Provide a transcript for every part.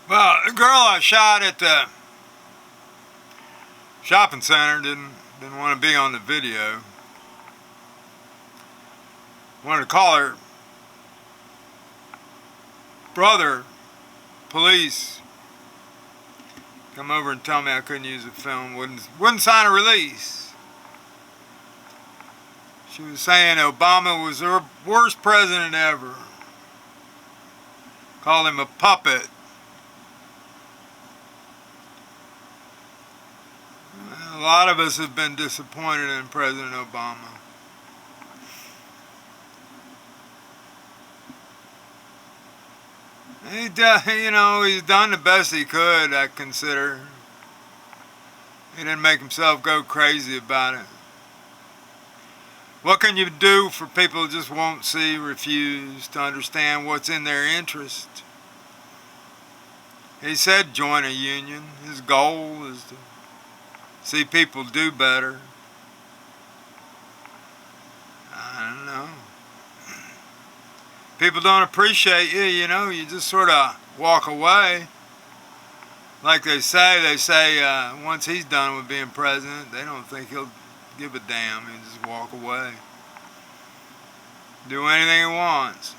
Well, the girl I shot at the shopping center didn't want to be on the video. Wanted to call her brother, police, come over and tell me I couldn't use the film. Wouldn't sign a release. She was saying Obama was the worst president ever. Called him a puppet. A lot of us have been disappointed in President Obama. He's done the best he could, I consider. He didn't make himself go crazy about it. What can you do for people who just won't see, refuse to understand what's in their interest? He said join a union. His goal is to see people do better. I don't know. People don't appreciate you, you just sort of walk away. Like they say once he's done with being president, they don't think he'll give a damn. He'll just walk away. Do anything he wants.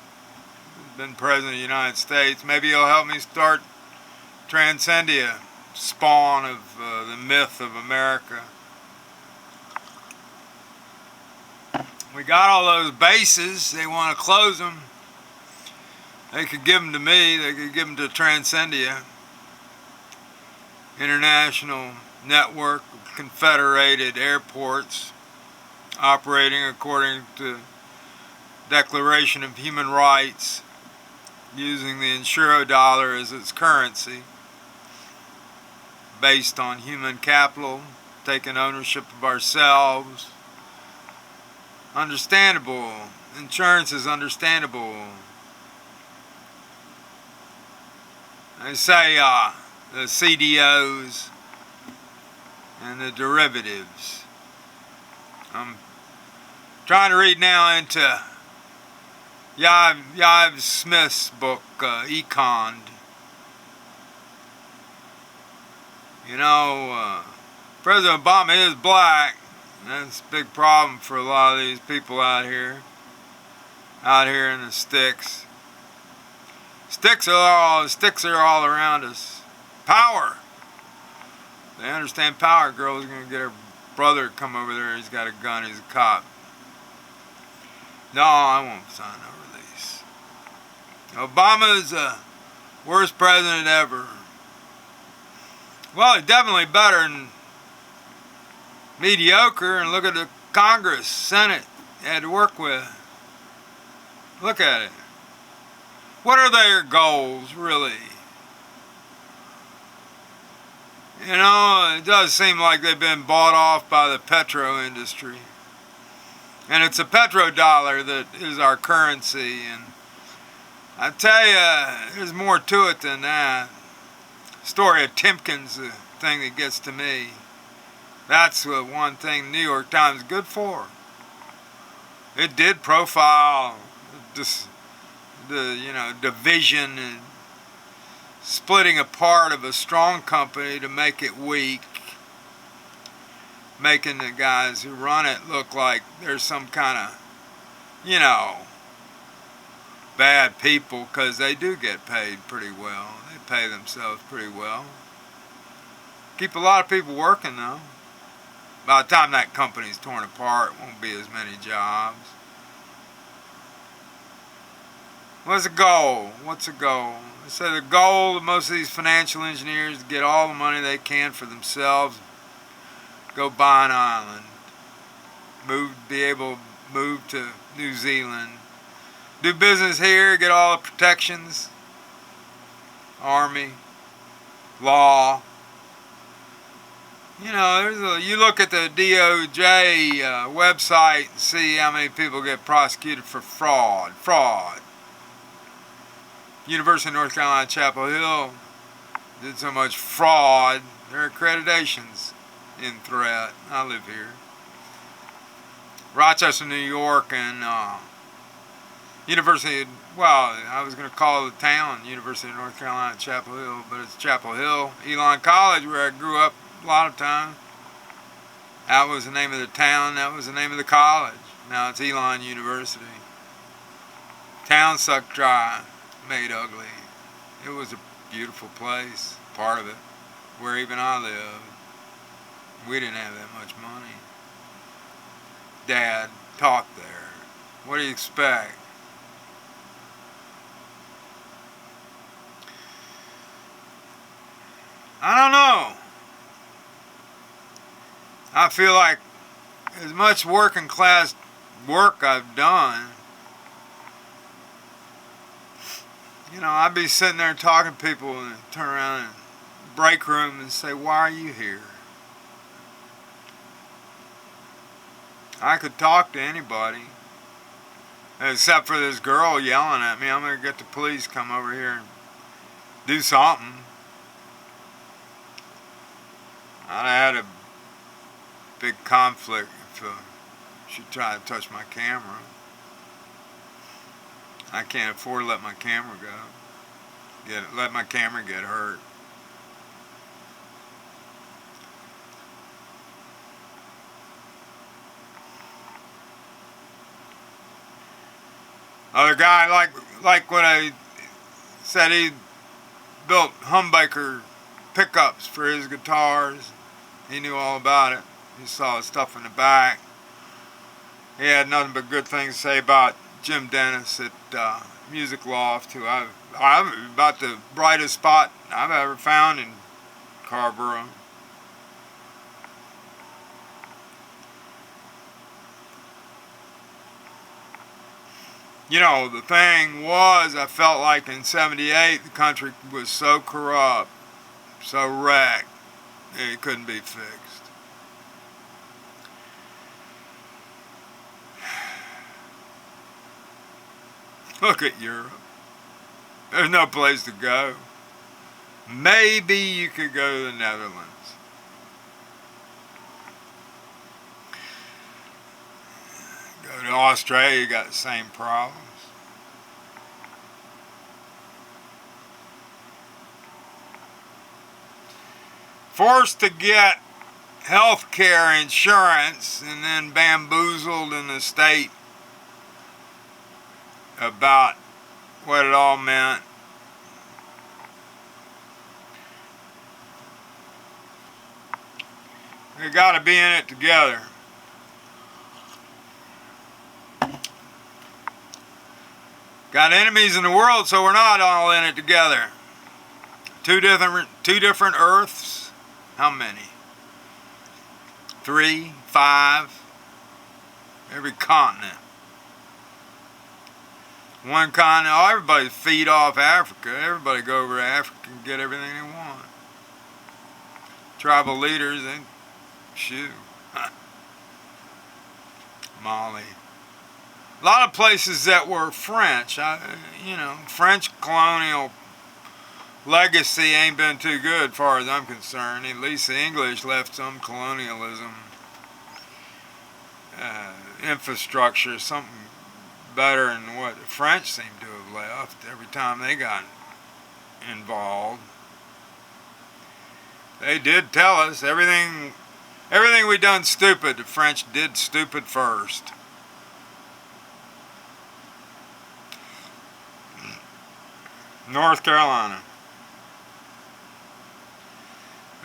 He's been president of the United States. Maybe he'll help me start Transcendia, spawn of the myth of America. We got all those bases. They want to close them. They could give them to me. They could give them to Transcendia, international network of confederated airports operating according to Declaration of Human Rights, using the Intendor as its currency, based on human capital, taking ownership of ourselves. Understandable. Insurance is understandable. They say the CDOs and the derivatives. I'm trying to read now into Yves Smith's book, Econ. President Obama is black. That's a big problem for a lot of these people out here in the sticks. Sticks are all around us. Power. They understand power. Girl's gonna get her brother to come over there. He's got a gun. He's a cop. No, I won't sign no release. Obama's the worst president ever. Well, he's definitely better than mediocre. And look at the Congress, Senate he had to work with. Look at it. What are their goals, really? It does seem like they've been bought off by the petro industry. And it's a petrodollar that is our currency. And I tell you, there's more to it than that. The story of Timken's the thing that gets to me. That's the one thing the New York Times is good for. It did profile the division and splitting apart of a strong company to make it weak, making the guys who run it look like there's some kind of, bad people, because they do get paid pretty well. They pay themselves pretty well. Keep a lot of people working, though. By the time that company's torn apart, won't be as many jobs. What's the goal? They say the goal of most of these financial engineers is to get all the money they can for themselves, go buy an island, be able to move to New Zealand, do business here, get all the protections, army, law. You look at the DOJ website and see how many people get prosecuted for fraud. University of North Carolina, Chapel Hill did so much fraud, their accreditation's in threat. I live here. Rochester, New York, and University of well, I was going to call the town University of North Carolina Chapel Hill, but it's Chapel Hill. Elon College, where I grew up a lot of times. That was the name of the town. That was the name of the college. Now it's Elon University. Town sucked dry, made ugly. It was a beautiful place, part of it, where even I lived. We didn't have that much money. Dad taught there. What do you expect? I don't know. I feel like as much working class work I've done, you know, I'd be sitting there talking to people and turn around in the break room and say, why are you here? I could talk to anybody, except for this girl yelling at me. I'm going to get the police to come over here and do something. I had a big conflict if she tried to touch my camera. I can't afford to let my camera go. Let my camera get hurt. Other guy, like what I said, he built humbucker pickups for his guitars. He knew all about it. He saw his stuff in the back. He had nothing but good things to say about Jim Dennis at Music Loft, who I'm about the brightest spot I've ever found in Carrboro. You know, the thing was, I felt like in '78 the country was so corrupt, so wrecked, it couldn't be fixed. Look at Europe. There's no place to go. Maybe you could go to the Netherlands. Go to Australia, you got the same problems. Forced to get health care insurance and then bamboozled in the state about what it all meant. We got to be in it together. Got enemies in the world, so we're not all in it together. Two different Earths. How many? 3, 5. Every continent. One continent. Oh, everybody feed off Africa. Everybody go over to Africa and get everything they want. Tribal leaders, they shoot. Mali. A lot of places that were French, French colonial legacy ain't been too good as far as I'm concerned. At least the English left some colonialism infrastructure, something better than what the French seem to have left every time they got involved. They did tell us everything we done stupid, the French did stupid first. North Carolina.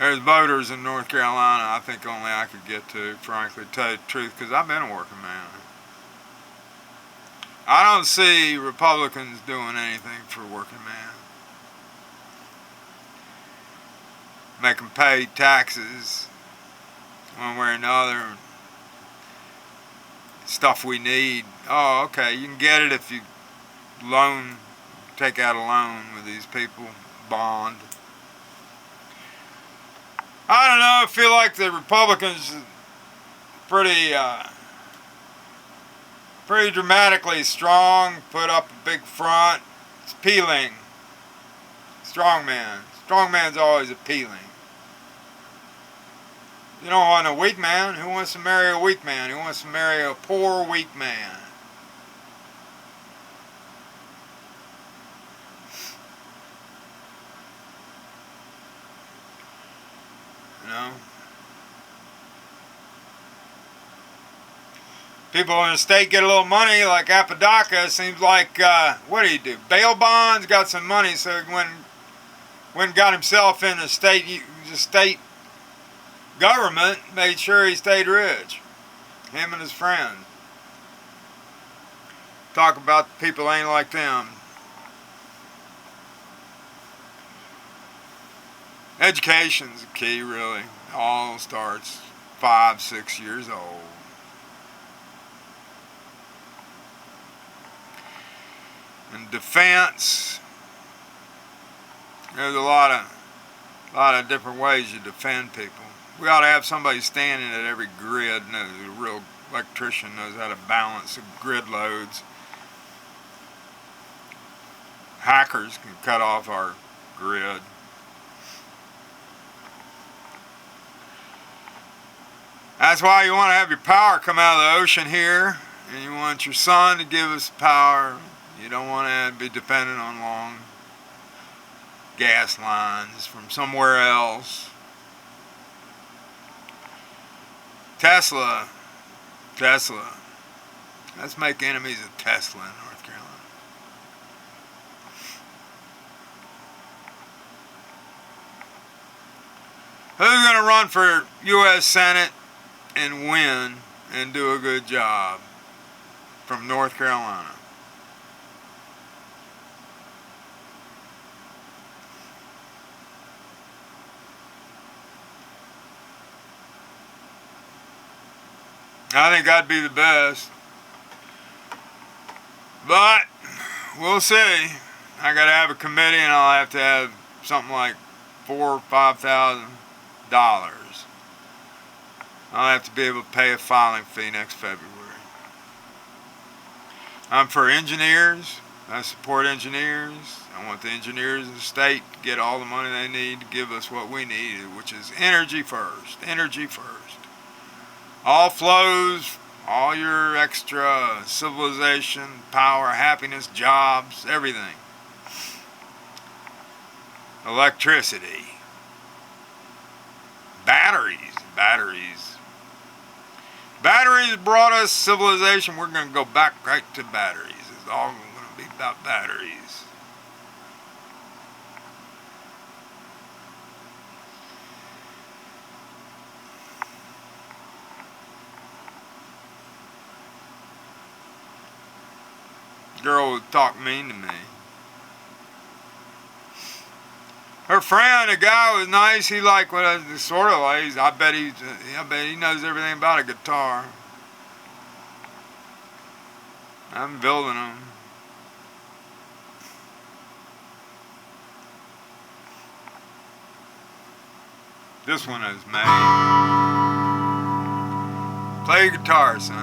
There's voters in North Carolina I think only I could get to, frankly, to tell you the truth, because I've been a working man. I don't see Republicans doing anything for working man. Make them pay taxes one way or another. Stuff we need. Oh, okay, you can get it if you take out a loan with these people, bond. I don't know, I feel like the Republicans pretty dramatically strong, put up a big front. It's appealing. Strongman. Strongman's always appealing. You don't want a weak man. Who wants to marry a weak man? Who wants to marry a poor, weak man? know. People in the state get a little money, like Apodaca. Seems like, what did he do? Bail bonds, got some money, so he went and got himself in the state government, made sure he stayed rich. Him and his friend. Talk about people ain't like them. Education's the key, really. All starts 5, 6 years old. In defense, there's a lot of different ways you defend people. We ought to have somebody standing at every grid, knows a real electrician knows how to balance the grid loads. Hackers can cut off our grid. That's why you want to have your power come out of the ocean here, and you want your sun to give us power. You don't want to be dependent on long gas lines from somewhere else. Tesla. Let's make enemies of Tesla in North Carolina. Who's going to run for U.S. Senate and win and do a good job from North Carolina? I think I'd be the best. But we'll see. I gotta have a committee, and I'll have to have something like $4,000 or $5,000. I'll have to be able to pay a filing fee next February. I'm for engineers. I support engineers. I want the engineers in the state to get all the money they need to give us what we need, which is energy first. Energy first. All flows, all your extra civilization, power, happiness, jobs, everything. Electricity. Batteries. Batteries brought us civilization. We're going to go back right to batteries. It's all going to be about batteries. Girl would talk mean to me. Her friend, the guy was nice. He liked what I sort of like. I bet he knows everything about a guitar. I'm building them. This one is made. Play guitar, son.